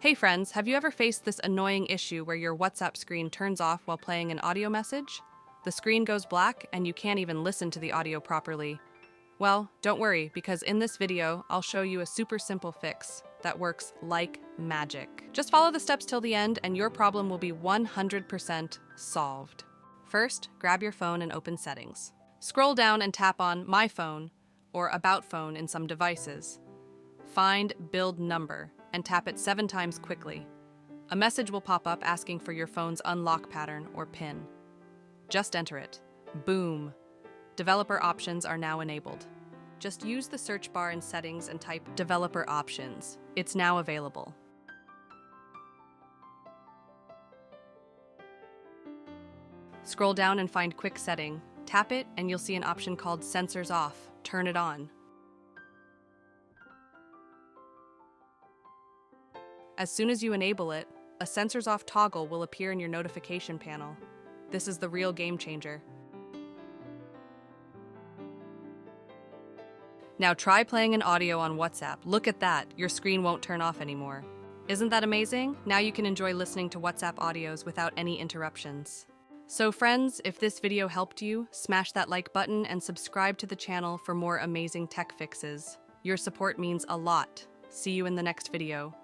Hey friends, have you ever faced this annoying issue where your WhatsApp screen turns off while playing an audio message? The screen goes black and you can't even listen to the audio properly. Well, don't worry, because in this video, I'll show you a super simple fix that works like magic. Just follow the steps till the end and your problem will be 100% solved. First, grab your phone and open Settings. Scroll down and tap on My Phone or About Phone in some devices. Find Build Number and tap it 7 times quickly. A message will pop up asking for your phone's unlock pattern or PIN. Just enter it. Boom! Developer options are now enabled. Just use the search bar in Settings and type Developer Options. It's now available. Scroll down and find Quick Setting. Tap it and you'll see an option called Sensors Off. Turn it on. As soon as you enable it, a Sensors Off toggle will appear in your notification panel. This is the real game changer. Now try playing an audio on WhatsApp. Look at that, your screen won't turn off anymore. Isn't that amazing? Now you can enjoy listening to WhatsApp audios without any interruptions. So friends, if this video helped you, smash that like button and subscribe to the channel for more amazing tech fixes. Your support means a lot. See you in the next video.